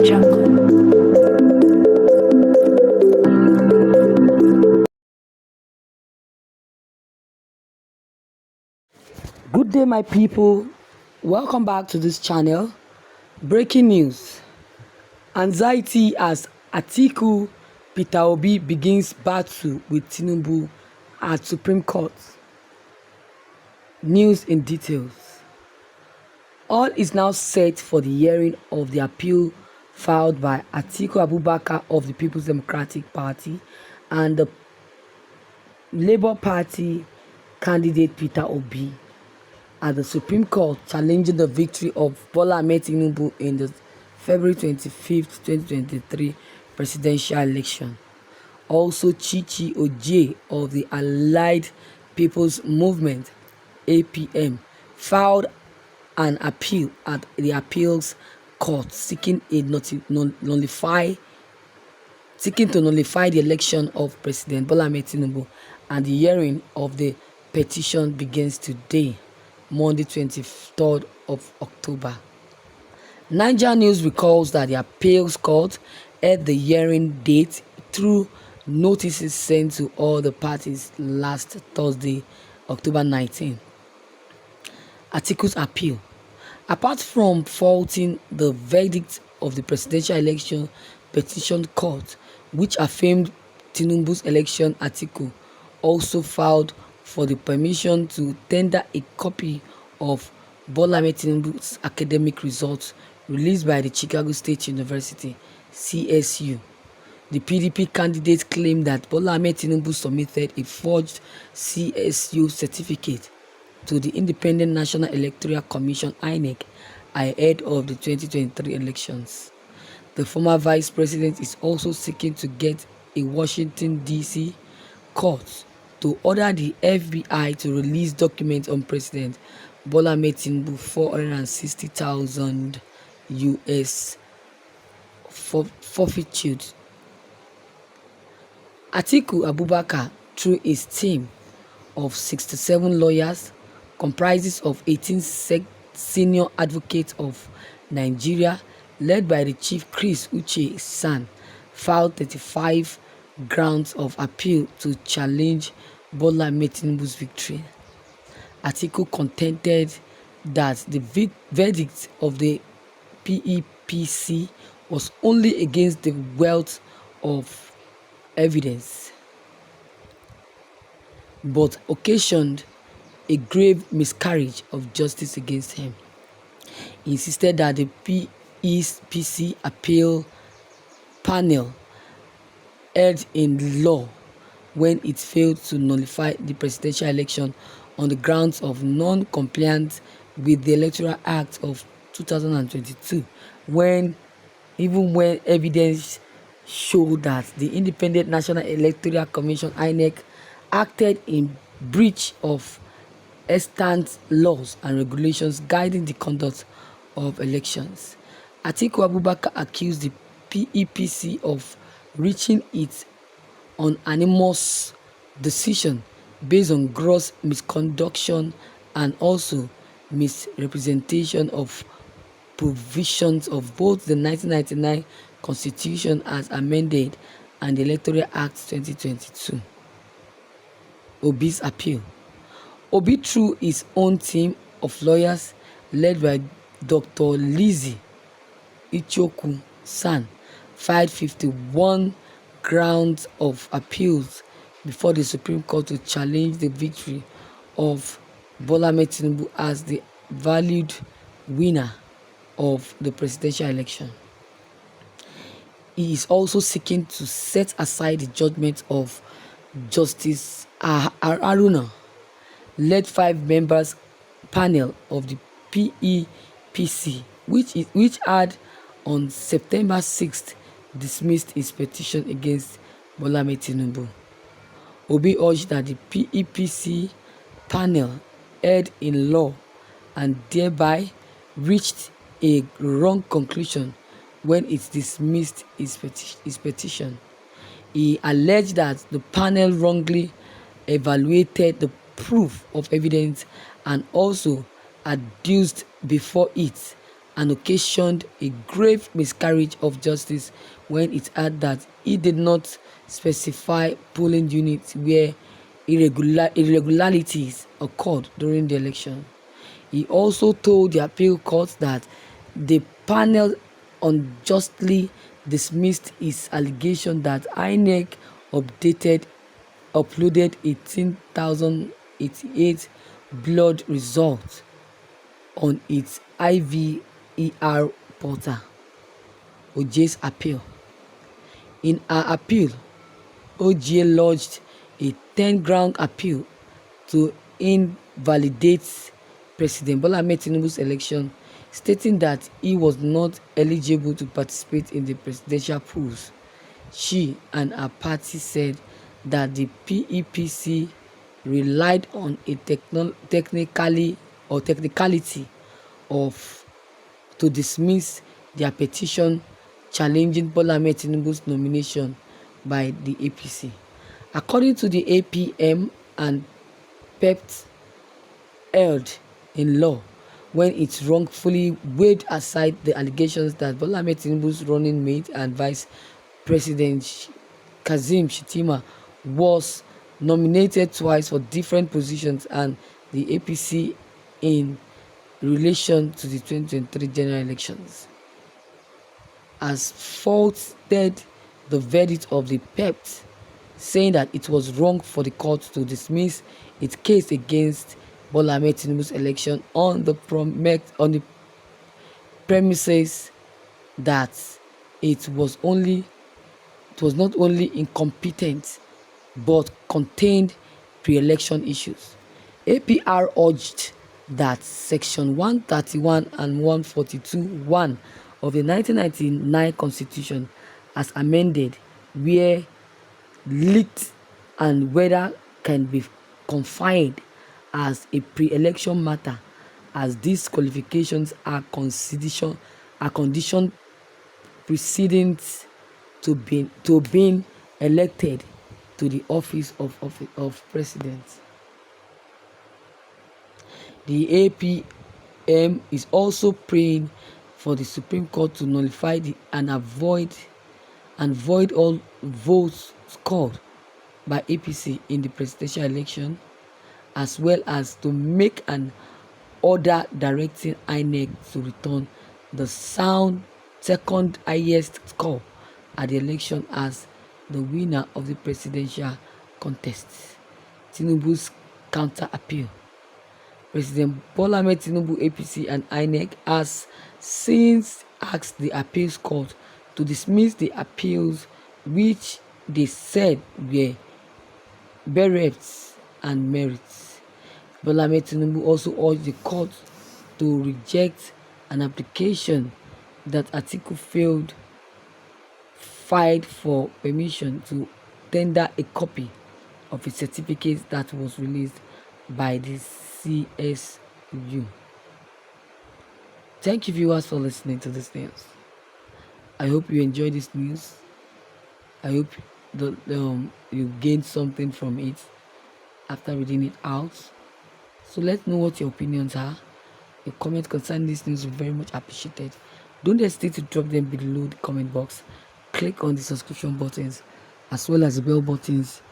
Good day, my people. Welcome back to this channel. Breaking news. Anxiety as Atiku Peter Obi begins battle with Tinubu at Supreme Court. News in details. All is now set for the hearing of the appeal filed by Atiku Abubakar of the People's Democratic Party and the Labour Party candidate Peter Obi at the Supreme Court, challenging the victory of Bola Ahmed Tinubu in the February 25th, 2023 presidential election. Also, Chichi Oje of the Allied People's Movement (APM) filed an appeal at the appeals court seeking to nullify the election of President Bola Ahmed Tinubu, and the hearing of the petition begins today, Monday 23rd of October. Niger News recalls that the appeals court had the hearing date through notices sent to all the parties last Thursday, October 19. Atiku's appeal. Apart from faulting the verdict of the presidential election petition court, which affirmed Tinubu's election, Atiku also filed for the permission to tender a copy of Bola Ahmed Tinubu's academic results released by the Chicago State University (CSU). The PDP candidate claimed that Bola Ahmed Tinubu submitted a forged CSU certificate to the Independent National Electoral Commission (INEC) ahead of the 2023 elections. The former vice president is also seeking to get a Washington, D.C. court to order the FBI to release documents on President Bola Ahmed Tinubu $460,000 forfeited. Atiku Abubakar, through his team of 67 lawyers, comprises of 18 senior advocates of Nigeria, led by the Chief Chris Uche San, filed 35 grounds of appeal to challenge Bola Ahmed Tinubu's victory. Atiku contended that the verdict of the PEPC was only against the wealth of evidence, but occasioned a grave miscarriage of justice against him. He insisted that the PEPC appeal panel erred in law when it failed to nullify the presidential election on the grounds of non-compliance with the Electoral Act of 2022, even when evidence showed that the Independent National Electoral Commission (INEC) acted in breach of extant laws and regulations guiding the conduct of elections. Atiku Abubakar accused the PEPC of reaching its unanimous decision based on gross misconduction and also misrepresentation of provisions of both the 1999 Constitution as amended and the Electoral Act 2022. Obi's appeal. Obi, through his own team of lawyers led by Dr. Lizzie Ichoku San, filed 51 grounds of appeals before the Supreme Court to challenge the victory of Bola Ahmed Tinubu as the valued winner of the presidential election. He is also seeking to set aside the judgment of Justice Haruna led 5-member panel of the PEPC, which had on September 6th dismissed his petition against Bola Ahmed Tinubu. Obi urged that the PEPC panel erred in law and thereby reached a wrong conclusion when it dismissed his petition. He alleged that the panel wrongly evaluated the proof of evidence and also adduced before it and occasioned a grave miscarriage of justice when it had that he did not specify polling units where irregularities occurred during the election. He also told the appeal court that the panel unjustly dismissed his allegation that INEC uploaded 18,088 blood results on its IVER portal. OJ's appeal. In her appeal, OJ lodged a 10-ground appeal to invalidate President Bola Ahmed Tinubu's election, stating that he was not eligible to participate in the presidential polls. She and her party said that the PEPC relied on a technicality to dismiss their petition challenging Bola Ahmed Tinubu's nomination by the APC. According to the APM and PEPT held in law, when it wrongfully weighed aside the allegations that Bola Ahmed Tinubu's running mate and Vice President Kazim Shettima was nominated twice for different positions and the APC in relation to the 2023 general elections, has faulted the verdict of the PEPT, saying that it was wrong for the court to dismiss its case against Bola Ahmed Tinubu's election on the premises that it was not only incompetent but contained pre-election issues. APR urged that Section 131 and 142(1) of the 1999 Constitution, as amended, where leaked and whether can be confined as a pre-election matter, as these qualifications are conditioned precedent to being elected to the office of president. The APM is also praying for the Supreme Court to nullify and void all votes scored by APC in the presidential election, as well as to make an order directing INEC to return the second highest score at the election as the winner of the presidential contest. Tinubu's counter appeal. President Bola Ahmed Tinubu, APC and INEC has since asked the appeals court to dismiss the appeals which they said were bereft and merits. Bola Ahmed Tinubu also urged the court to reject an application that Atiku filed for permission to tender a copy of a certificate that was released by the CSU. Thank you, viewers, for listening to this news. I hope you enjoyed this news. I hope you gained something from it after reading it out. So let's know what your opinions are. Your comments concerning this news will be very much appreciated. Don't hesitate to drop them below the comment box. Click on the subscription buttons as well as the bell buttons